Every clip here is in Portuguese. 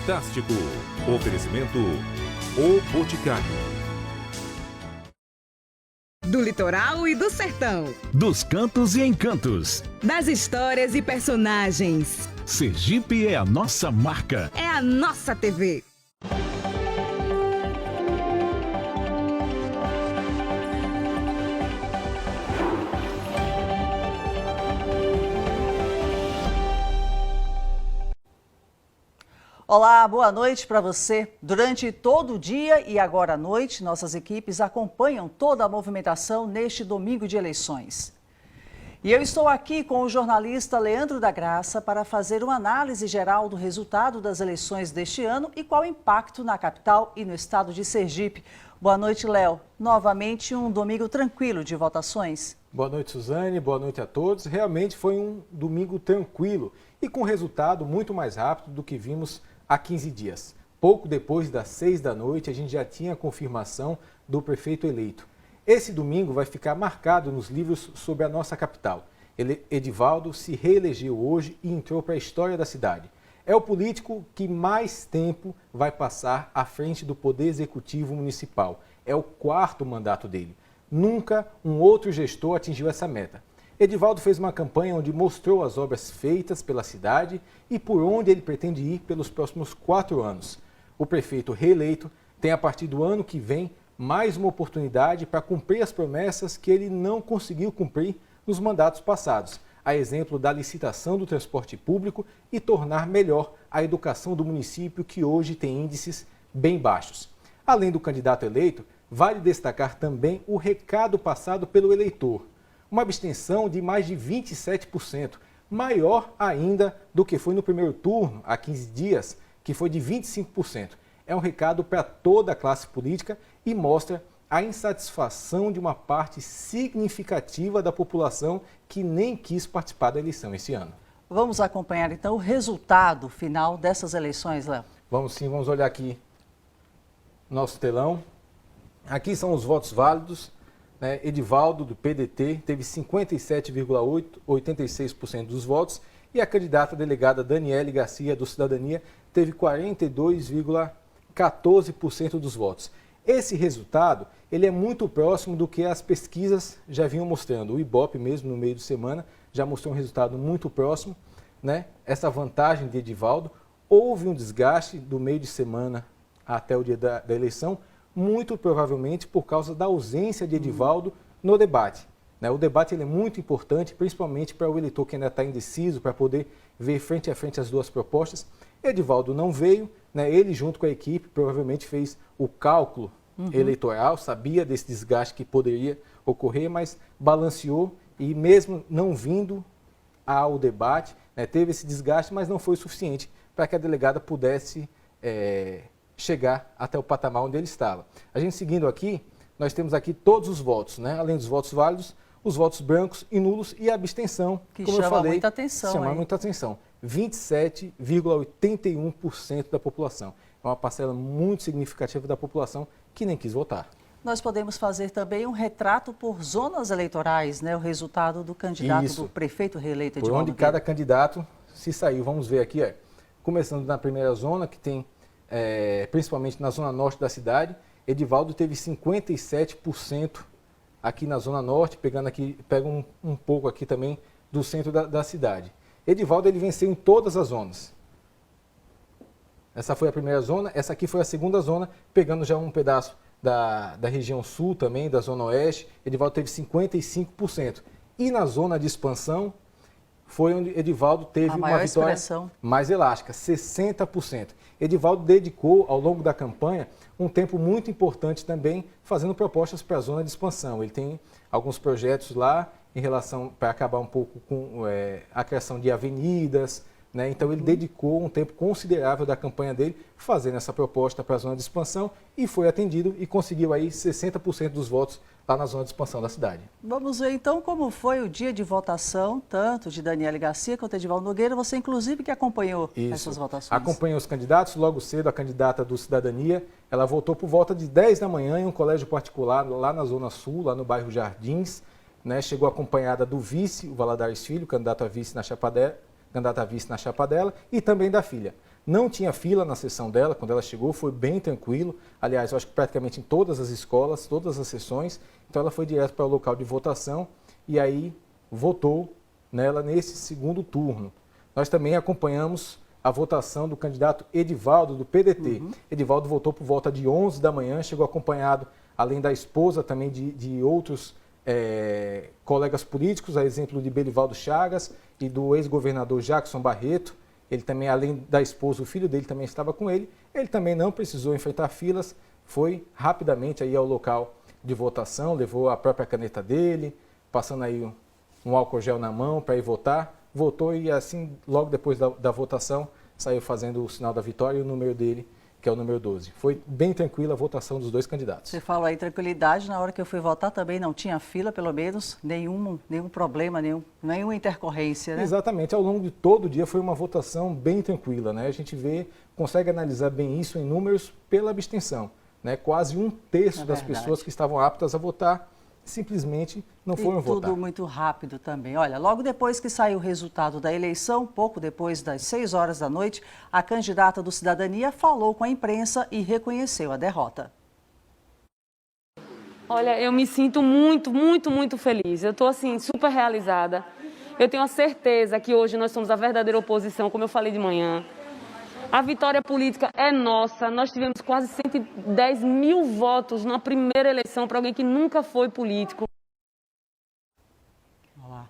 Fantástico. Oferecimento O Boticário. Do litoral e do sertão. Dos cantos e encantos. Das histórias e personagens. Sergipe é a nossa marca. É a nossa TV. Olá, boa noite para você. Durante todo o dia e agora à noite, nossas equipes acompanham toda a movimentação neste domingo de eleições. E eu estou aqui com o jornalista Leandro da Graça para fazer uma análise geral do resultado das eleições deste ano e qual o impacto na capital e no estado de Sergipe. Boa noite, Léo. Novamente um domingo tranquilo de votações. Boa noite, Suzane. Boa noite a todos. Realmente foi um domingo tranquilo e com resultado muito mais rápido do que vimos há 15 dias. Pouco depois das 6 da noite, a gente já tinha a confirmação do prefeito eleito. Esse domingo vai ficar marcado nos livros sobre a nossa capital. Edivaldo se reelegeu hoje e entrou para a história da cidade. É o político que mais tempo vai passar à frente do Poder Executivo Municipal. É o 4º mandato dele. Nunca um outro gestor atingiu essa meta. Edivaldo fez uma campanha onde mostrou as obras feitas pela cidade e por onde ele pretende ir pelos próximos 4 anos. O prefeito reeleito tem, a partir do ano que vem, mais uma oportunidade para cumprir as promessas que ele não conseguiu cumprir nos mandatos passados, a exemplo da licitação do transporte público e tornar melhor a educação do município, que hoje tem índices bem baixos. Além do candidato eleito, vale destacar também o recado passado pelo eleitor. Uma abstenção de mais de 27%, maior ainda do que foi no primeiro turno, há 15 dias, que foi de 25%. É um recado para toda a classe política e mostra a insatisfação de uma parte significativa da população que nem quis participar da eleição esse ano. Vamos acompanhar então o resultado final dessas eleições, Léo? Vamos sim, vamos olhar aqui nosso telão. Aqui são os votos válidos. Edivaldo, do PDT, teve 57,86% dos votos e a candidata delegada Daniele Garcia, do Cidadania, teve 42,14% dos votos. Esse resultado ele é muito próximo do que as pesquisas já vinham mostrando. O Ibope mesmo, no meio de semana, já mostrou um resultado muito próximo, essa vantagem de Edivaldo. Houve um desgaste do meio de semana até o dia da eleição, muito provavelmente por causa da ausência de Edivaldo no debate. O debate ele é muito importante, principalmente para o eleitor que ainda está indeciso, para poder ver frente a frente as duas propostas. Edivaldo não veio, ele junto com a equipe provavelmente fez o cálculo eleitoral, sabia desse desgaste que poderia ocorrer, mas balanceou e mesmo não vindo ao debate, teve esse desgaste, mas não foi suficiente para que a delegada pudesse chegar até o patamar onde ele estava. A gente seguindo aqui, nós temos aqui todos os votos, além dos votos válidos, os votos brancos e nulos e a abstenção, que como chama eu falei, muita atenção. Chama muita atenção. 27,81% da população. É uma parcela muito significativa da população que nem quis votar. Nós podemos fazer também um retrato por zonas eleitorais, o resultado do candidato do prefeito reeleito Por Edivaldo onde cada candidato se saiu. Vamos ver aqui, começando na primeira zona, que tem principalmente na zona norte da cidade, Edivaldo teve 57% aqui na zona norte, pega um pouco aqui também do centro da cidade. Edivaldo ele venceu em todas as zonas. Essa foi a primeira zona, essa aqui foi a segunda zona, pegando já um pedaço da região sul também, da zona oeste, Edivaldo teve 55%. E na zona de expansão, foi onde Edivaldo teve uma vitória mais elástica, 60%. Edivaldo dedicou, ao longo da campanha, um tempo muito importante também, fazendo propostas para a zona de expansão. Ele tem alguns projetos lá em relação, para acabar um pouco com a criação de avenidas, Então ele dedicou um tempo considerável da campanha dele fazendo essa proposta para a zona de expansão e foi atendido e conseguiu aí 60% dos votos lá na zona de expansão da cidade. Vamos ver então como foi o dia de votação, tanto de Daniele Garcia quanto de Edivaldo Nogueira, você inclusive que acompanhou essas votações. Acompanhou os candidatos, logo cedo a candidata do Cidadania, ela votou por volta de 10 da manhã em um colégio particular lá na Zona Sul, lá no bairro Jardins, Chegou acompanhada do vice, o Valadares Filho, candidato a vice na Chapadela, e também da filha. Não tinha fila na sessão dela, quando ela chegou, foi bem tranquilo. Aliás, eu acho que praticamente em todas as escolas, todas as sessões. Então ela foi direto para o local de votação e aí votou nela nesse segundo turno. Nós também acompanhamos a votação do candidato Edivaldo, do PDT. Edivaldo votou por volta de 11 da manhã, chegou acompanhado, além da esposa, também de outros colegas políticos, a exemplo de Belivaldo Chagas e do ex-governador Jackson Barreto. Ele também, além da esposa, o filho dele também estava com ele. Ele também não precisou enfrentar filas, foi rapidamente aí ao local de votação, levou a própria caneta dele, passando aí um álcool gel na mão para ir votar. Votou e assim, logo depois da votação, saiu fazendo o sinal da vitória e o número dele, que é o número 12. Foi bem tranquila a votação dos dois candidatos. Você falou aí tranquilidade, na hora que eu fui votar também não tinha fila, pelo menos, nenhum problema, nenhuma intercorrência, né? Exatamente, ao longo de todo o dia foi uma votação bem tranquila, né? A gente consegue analisar bem isso em números pela abstenção, né? Quase um terço das pessoas que estavam aptas a votar simplesmente não foram votar. Tudo muito rápido também. Olha, logo depois que saiu o resultado da eleição, pouco depois das 6 horas da noite, a candidata do Cidadania falou com a imprensa e reconheceu a derrota. Olha, eu me sinto muito, muito, muito feliz. Eu estou, assim, super realizada. Eu tenho a certeza que hoje nós somos a verdadeira oposição, como eu falei de manhã. A vitória política é nossa. Nós tivemos quase 110 mil votos na primeira eleição para alguém que nunca foi político. Olá.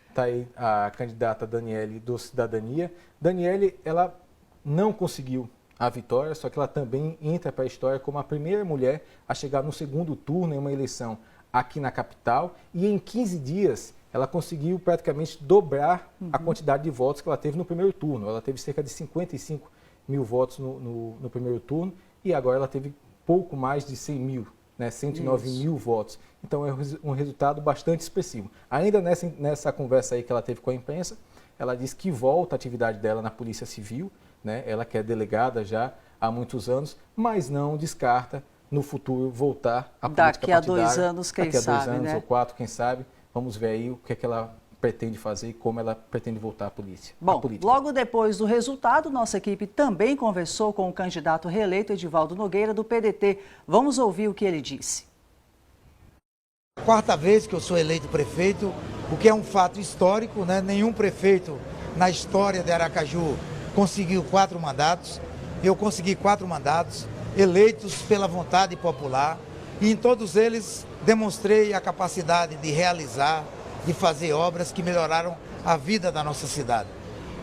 Está aí a candidata Daniele do Cidadania. Daniele, ela não conseguiu a vitória, só que ela também entra para a história como a primeira mulher a chegar no segundo turno em uma eleição aqui na capital. E em 15 dias ela conseguiu praticamente dobrar a quantidade de votos que ela teve no primeiro turno. Ela teve cerca de 55 mil votos no primeiro turno e agora ela teve pouco mais de 100 mil, né, 109 mil votos. Então é um resultado bastante expressivo. Ainda nessa conversa aí que ela teve com a imprensa, ela disse que volta à atividade dela na Polícia Civil, né, ela que é delegada já há muitos anos, mas não descarta no futuro voltar à política partidária. Daqui a 2 anos, quem sabe, daqui a 2 anos né? ou 4, quem sabe. Vamos ver aí o que é que ela pretende fazer e como ela pretende voltar à polícia. Bom, logo depois do resultado, nossa equipe também conversou com o candidato reeleito Edivaldo Nogueira, do PDT. Vamos ouvir o que ele disse. Quarta vez que eu sou eleito prefeito, o que é um fato histórico, né? Nenhum prefeito na história de Aracaju conseguiu 4 mandatos. Eu consegui 4 mandatos, eleitos pela vontade popular, e em todos eles demonstrei a capacidade de realizar, de fazer obras que melhoraram a vida da nossa cidade.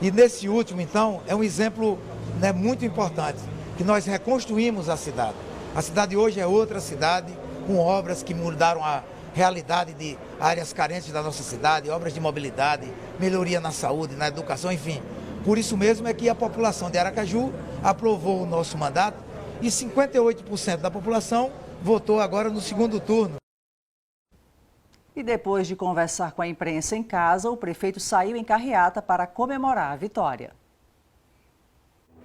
E nesse último, então, é um exemplo, né, muito importante, que nós reconstruímos a cidade. A cidade hoje é outra cidade, com obras que mudaram a realidade de áreas carentes da nossa cidade, obras de mobilidade, melhoria na saúde, na educação, enfim. Por isso mesmo é que a população de Aracaju aprovou o nosso mandato e 58% da população votou agora no segundo turno. E depois de conversar com a imprensa em casa, o prefeito saiu em carreata para comemorar a vitória.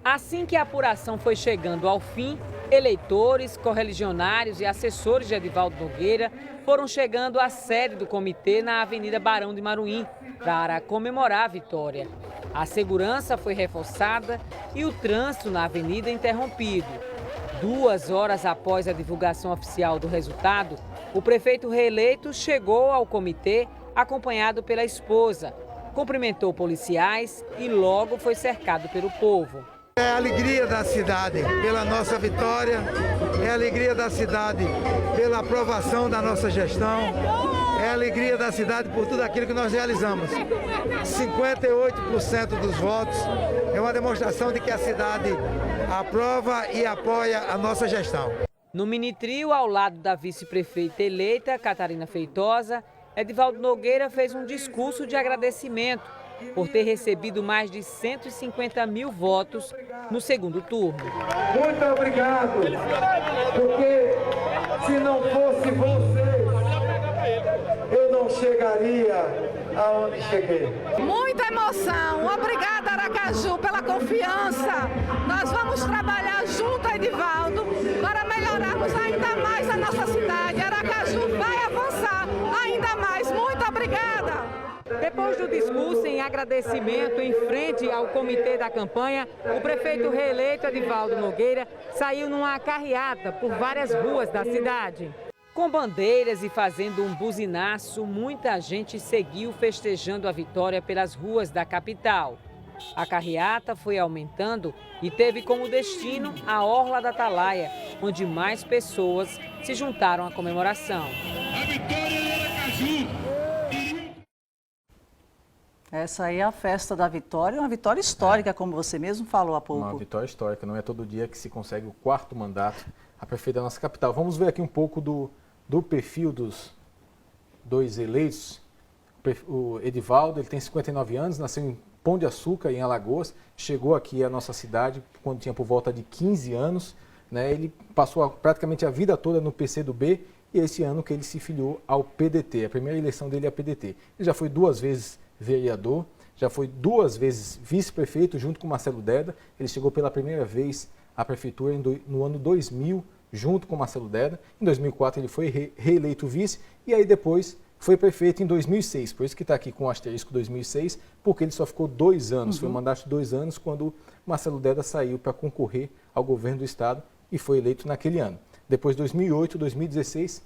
Assim que a apuração foi chegando ao fim, eleitores, correligionários e assessores de Edivaldo Nogueira foram chegando à sede do comitê na Avenida Barão de Maruim para comemorar a vitória. A segurança foi reforçada e o trânsito na avenida interrompido. 2 horas após a divulgação oficial do resultado, o prefeito reeleito chegou ao comitê acompanhado pela esposa, cumprimentou policiais e logo foi cercado pelo povo. É a alegria da cidade pela nossa vitória, é a alegria da cidade pela aprovação da nossa gestão, é a alegria da cidade por tudo aquilo que nós realizamos. 58% dos votos é uma demonstração de que a cidade aprova e apoia a nossa gestão. No mini-trio, ao lado da vice-prefeita eleita, Catarina Feitosa, Edivaldo Nogueira fez um discurso de agradecimento por ter recebido mais de 150 mil votos no segundo turno. Muito obrigado, porque se não fosse você, eu não chegaria aonde cheguei. Muita emoção. Obrigada, Aracaju, pela confiança. Nós vamos trabalhar junto, Edivaldo, para melhorarmos ainda mais a nossa cidade. Aracaju vai avançar ainda mais. Muito obrigada. Depois Depois do discurso em agradecimento em frente ao comitê da campanha, o prefeito reeleito Edivaldo Nogueira saiu numa carreata por várias ruas da cidade. Com bandeiras e fazendo um buzinaço, muita gente seguiu festejando a vitória pelas ruas da capital. A carreata foi aumentando e teve como destino a Orla da Atalaia, onde mais pessoas se juntaram à comemoração. A vitória de Aracaju! Essa aí é a festa da vitória, uma vitória histórica, como você mesmo falou há pouco. Uma vitória histórica, não é todo dia que se consegue o 4º mandato a prefeita da nossa capital. Vamos ver aqui um pouco do perfil dos 2 eleitos. O Edivaldo, ele tem 59 anos, nasceu em Pão de Açúcar, em Alagoas, chegou aqui à nossa cidade quando tinha por volta de 15 anos, né? Ele passou praticamente a vida toda no PCdoB e esse ano que ele se filiou ao PDT. A primeira eleição dele é a PDT. Ele já foi 2 vezes vereador, já foi 2 vezes vice-prefeito junto com Marcelo Deda. Ele chegou pela primeira vez à prefeitura no ano 2000, junto com Marcelo Deda. Em 2004 ele foi reeleito vice e aí depois foi prefeito em 2006. Por isso que está aqui com o asterisco 2006, porque ele só ficou 2 anos. Foi um mandato de 2 anos quando Marcelo Deda saiu para concorrer ao governo do estado e foi eleito naquele ano. Depois 2008, 2016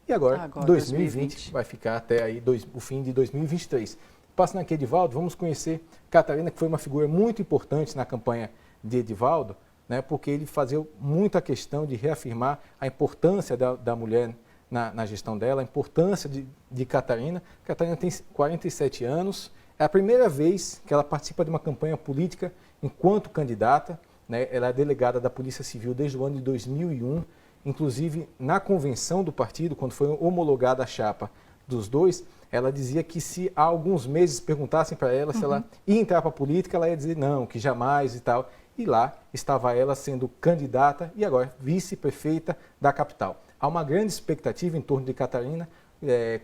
e agora 2020 vai ficar até aí o fim de 2023. Passando aqui, Edivaldo, vamos conhecer Catarina, que foi uma figura muito importante na campanha de Edivaldo, né, porque ele fazia muita questão de reafirmar a importância da mulher na gestão dela, a importância de Catarina. Catarina tem 47 anos, é a primeira vez que ela participa de uma campanha política enquanto candidata, né, ela é delegada da Polícia Civil desde o ano de 2001, inclusive na convenção do partido, quando foi homologada a chapa dos dois, ela dizia que se há alguns meses perguntassem para ela se ela ia entrar para a política, ela ia dizer não, que jamais e tal. E lá estava ela sendo candidata e agora vice-prefeita da capital. Há uma grande expectativa em torno de Catarina,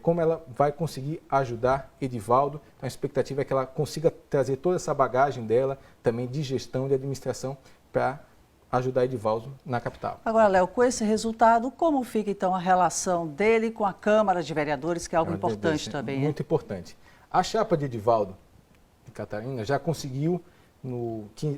como ela vai conseguir ajudar Edivaldo. Então, a expectativa é que ela consiga trazer toda essa bagagem dela, também de gestão, de administração, para ajudar Edivaldo na capital. Agora, Léo, com esse resultado, como fica então a relação dele com a Câmara de Vereadores, que é algo importante também? Muito importante. A chapa de Edivaldo de Catarina já conseguiu,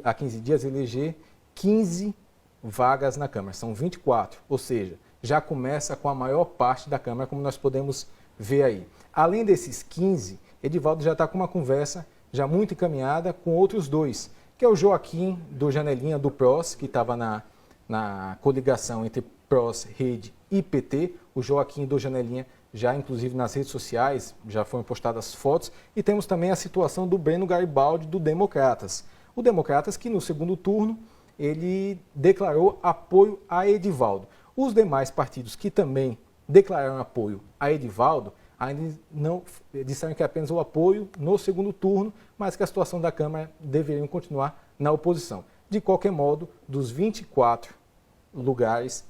há 15 dias, eleger 15 vagas na Câmara. São 24, ou seja, já começa com a maior parte da Câmara, como nós podemos ver aí. Além desses 15, Edivaldo já está com uma conversa já muito encaminhada com outros 2, que é o Joaquim do Janelinha do PROS, que estava na coligação entre PROS, Rede e PT. O Joaquim do Janelinha já, inclusive, nas redes sociais, já foram postadas fotos. E temos também a situação do Breno Garibaldi, do Democratas. O Democratas que, no segundo turno, ele declarou apoio a Edivaldo. Os demais partidos que também declararam apoio a Edivaldo ainda não disseram que é apenas o apoio no segundo turno, mas que a situação da Câmara deveriam continuar na oposição. De qualquer modo, dos 24 lugares,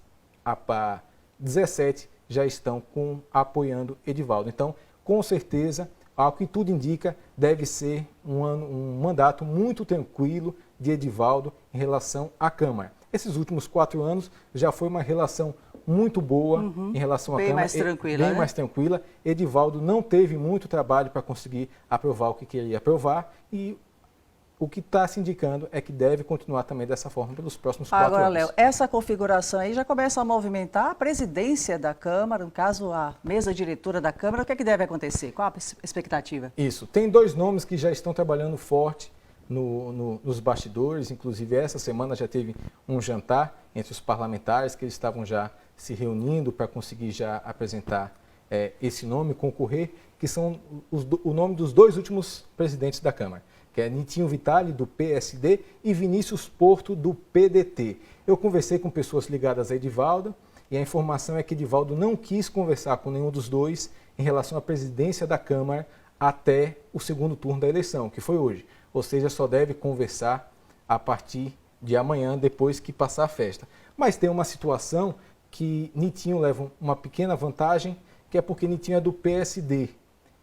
17 já estão apoiando Edivaldo. Então, com certeza, ao que tudo indica, deve ser um mandato muito tranquilo de Edivaldo em relação à Câmara. Esses últimos 4 anos já foi uma relação muito boa em relação à Câmara. Mais tranquila, bem né? mais tranquila. Edivaldo não teve muito trabalho para conseguir aprovar o que queria aprovar e o que está se indicando é que deve continuar também dessa forma pelos próximos 4 anos. Agora, Léo, essa configuração aí já começa a movimentar a presidência da Câmara, no caso a mesa diretora da Câmara. O que é que deve acontecer? Qual a expectativa? Isso. Tem 2 nomes que já estão trabalhando forte nos bastidores, inclusive essa semana já teve um jantar entre os parlamentares que eles estavam já se reunindo para conseguir já apresentar esse nome, concorrer, que são o nome dos 2 últimos presidentes da Câmara, que é Nitinho Vitale, do PSD, e Vinícius Porto, do PDT. Eu conversei com pessoas ligadas a Edivaldo e a informação é que Edivaldo não quis conversar com nenhum dos 2 em relação à presidência da Câmara até o segundo turno da eleição, que foi hoje. Ou seja, só deve conversar a partir de amanhã, depois que passar a festa. Mas tem uma situação que Nitinho leva uma pequena vantagem, que é porque Nitinho é do PSD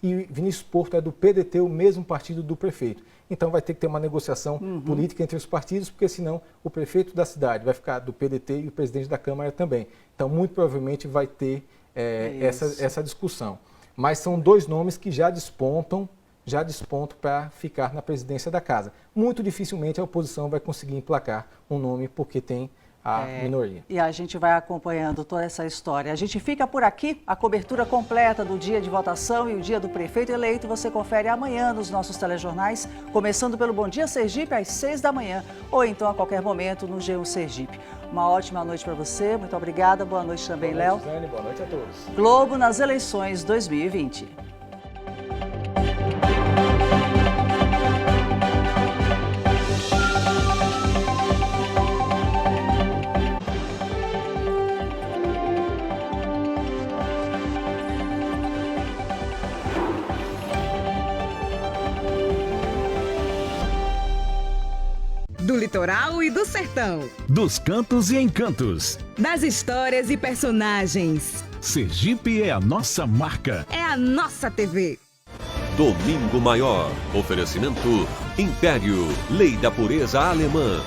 e Vinícius Porto é do PDT, o mesmo partido do prefeito. Então vai ter que ter uma negociação política entre os partidos, porque senão o prefeito da cidade vai ficar do PDT e o presidente da Câmara também. Então muito provavelmente vai ter essa discussão. Mas são 2 nomes que já despontam, já despontam para ficar na presidência da casa. Muito dificilmente a oposição vai conseguir emplacar um nome porque tem a minoria. E a gente vai acompanhando toda essa história. A gente fica por aqui. A cobertura completa do dia de votação e o dia do prefeito eleito você confere amanhã nos nossos telejornais, começando pelo Bom Dia Sergipe às 6 da manhã ou então a qualquer momento no G1 Sergipe. Uma ótima noite para você. Muito obrigada. Boa noite também, Léo. Boa noite a todos. Globo nas eleições 2020. Do litoral e do sertão. Dos cantos e encantos. Das histórias e personagens. Sergipe é a nossa marca. É a nossa TV. Domingo Maior. Oferecimento Império. Lei da Pureza Alemã.